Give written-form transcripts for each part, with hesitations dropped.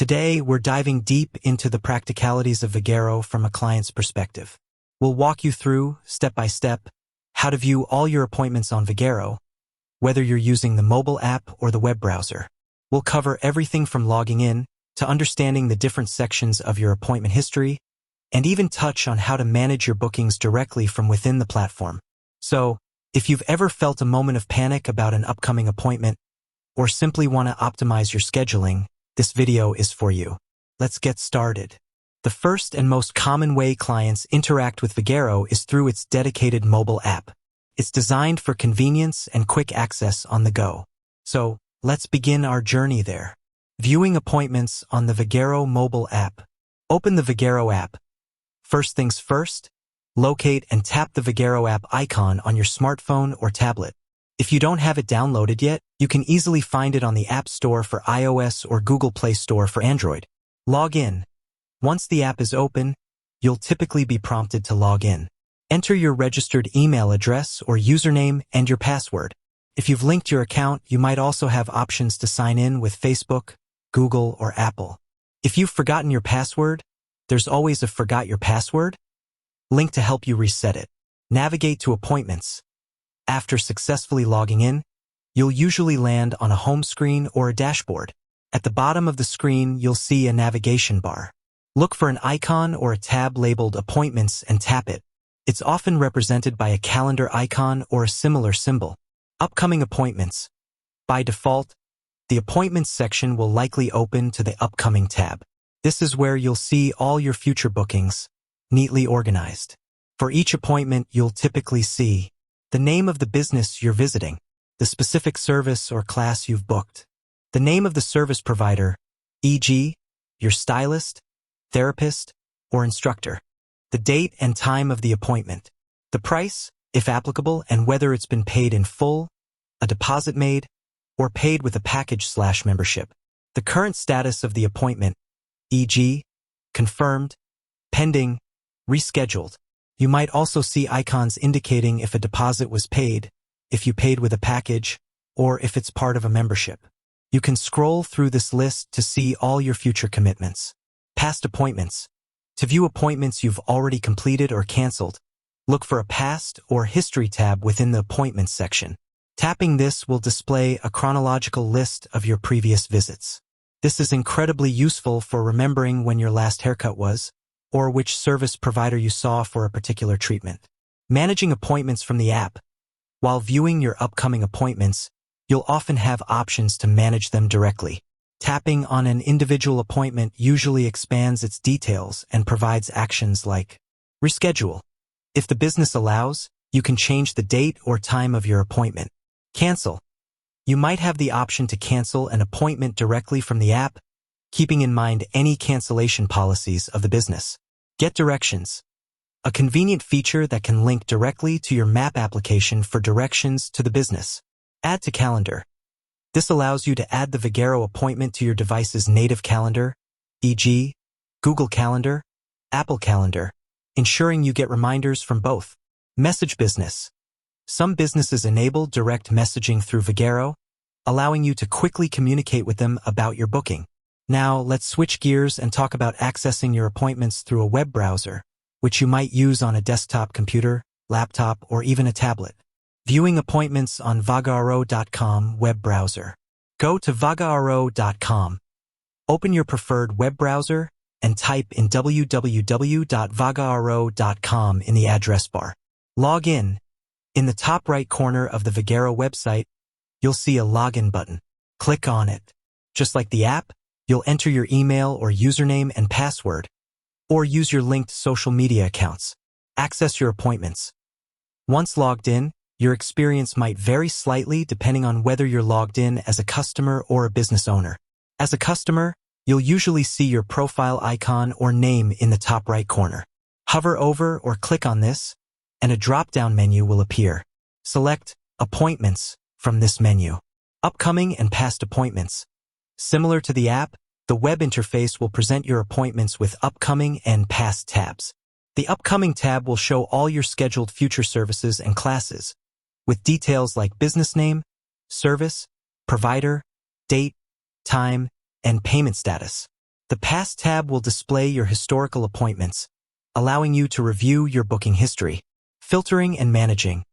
Today, we're diving deep into the practicalities of Vagaro from a client's perspective. We'll walk you through, step by step, how to view all your appointments on Vagaro, whether you're using the mobile app or the web browser. We'll cover everything from logging in to understanding the different sections of your appointment history, and even touch on how to manage your bookings directly from within the platform. So, if you've ever felt a moment of panic about an upcoming appointment, or simply want to optimize your scheduling, this video is for you. Let's get started. The first and most common way clients interact with Vagaro is through its dedicated mobile app. It's designed for convenience and quick access on the go. So, let's begin our journey there. Viewing appointments on the Vagaro mobile app. Open the Vagaro app. First things first, locate and tap the Vagaro app icon on your smartphone or tablet. If you don't have it downloaded yet, you can easily find it on the App Store for iOS or Google Play Store for Android. Log in. Once the app is open, you'll typically be prompted to log in. Enter your registered email address or username and your password. If you've linked your account, you might also have options to sign in with Facebook, Google, or Apple. If you've forgotten your password, there's always a Forgot Your Password link to help you reset it. Navigate to Appointments. After successfully logging in, you'll usually land on a home screen or a dashboard. At the bottom of the screen, you'll see a navigation bar. Look for an icon or a tab labeled Appointments and tap it. It's often represented by a calendar icon or a similar symbol. Upcoming appointments. By default, the Appointments section will likely open to the Upcoming tab. This is where you'll see all your future bookings, neatly organized. For each appointment, you'll typically see the name of the business you're visiting, the specific service or class you've booked, the name of the service provider, e.g., your stylist, therapist, or instructor, the date and time of the appointment, the price, if applicable, and whether it's been paid in full, a deposit made, or paid with a package/membership, the current status of the appointment, e.g., confirmed, pending, rescheduled. You might also see icons indicating if a deposit was paid, if you paid with a package, or if it's part of a membership. You can scroll through this list to see all your future commitments. Past appointments. To view appointments you've already completed or canceled, look for a Past or History tab within the Appointments section. Tapping this will display a chronological list of your previous visits. This is incredibly useful for remembering when your last haircut was, or which service provider you saw for a particular treatment. Managing appointments from the app. While viewing your upcoming appointments, you'll often have options to manage them directly. Tapping on an individual appointment usually expands its details and provides actions like reschedule. If the business allows, you can change the date or time of your appointment. Cancel. You might have the option to cancel an appointment directly from the app, keeping in mind any cancellation policies of the business. Get directions. A convenient feature that can link directly to your map application for directions to the business. Add to calendar. This allows you to add the Vagaro appointment to your device's native calendar, e.g., Google Calendar, Apple Calendar, ensuring you get reminders from both. Message business. Some businesses enable direct messaging through Vagaro, allowing you to quickly communicate with them about your booking. Now, let's switch gears and talk about accessing your appointments through a web browser, which you might use on a desktop computer, laptop, or even a tablet. Viewing appointments on Vagaro.com web browser. Go to Vagaro.com. Open your preferred web browser and type in www.vagaro.com in the address bar. Log in. In the top right corner of the Vagaro website, you'll see a login button. Click on it. Just like the app, you'll enter your email or username and password, or use your linked social media accounts. Access your appointments. Once logged in, your experience might vary slightly depending on whether you're logged in as a customer or a business owner. As a customer, you'll usually see your profile icon or name in the top right corner. Hover over or click on this, and a drop-down menu will appear. Select Appointments from this menu. Upcoming and past appointments. Similar to the app, the web interface will present your appointments with upcoming and past tabs. The Upcoming tab will show all your scheduled future services and classes, with details like business name, service, provider, date, time, and payment status. The Past tab will display your historical appointments, allowing you to review your booking history. Filtering and managing.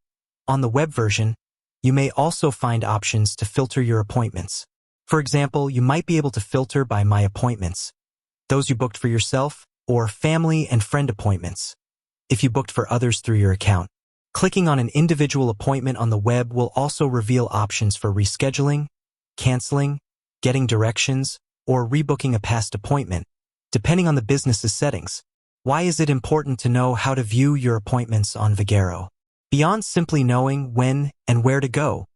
On the web version, you may also find options to filter your appointments. For example, you might be able to filter by My Appointments, those you booked for yourself, or Family and Friend Appointments, if you booked for others through your account. Clicking on an individual appointment on the web will also reveal options for rescheduling, canceling, getting directions, or rebooking a past appointment, depending on the business's settings. Why is it important to know how to view your appointments on Vagaro? Beyond simply knowing when and where to go,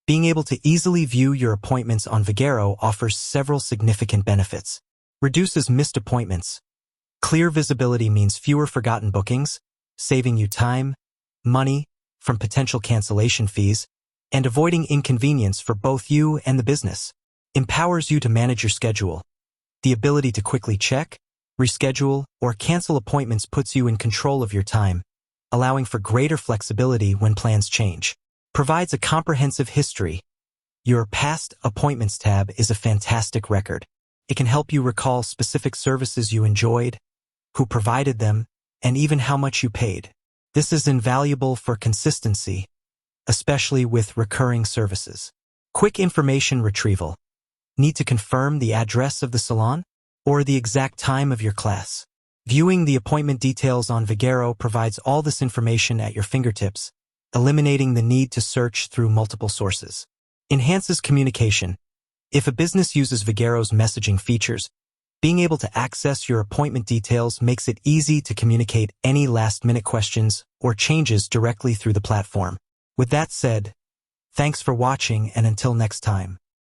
being able to easily view your appointments on Vagaro offers several significant benefits. Reduces missed appointments. Clear visibility means fewer forgotten bookings, saving you time, money from potential cancellation fees, and avoiding inconvenience for both you and the business. Empowers you to manage your schedule. The ability to quickly check, reschedule, or cancel appointments puts you in control of your time, allowing for greater flexibility when plans change. Provides a comprehensive history. Your Past Appointments tab is a fantastic record. It can help you recall specific services you enjoyed, who provided them, and even how much you paid. This is invaluable for consistency, especially with recurring services. Quick information retrieval. Need to confirm the address of the salon or the exact time of your class? Viewing the appointment details on Vagaro provides all this information at your fingertips, eliminating the need to search through multiple sources. Enhances communication. If a business uses Vagaro's messaging features, being able to access your appointment details makes it easy to communicate any last-minute questions or changes directly through the platform. With that said, thanks for watching, and until next time.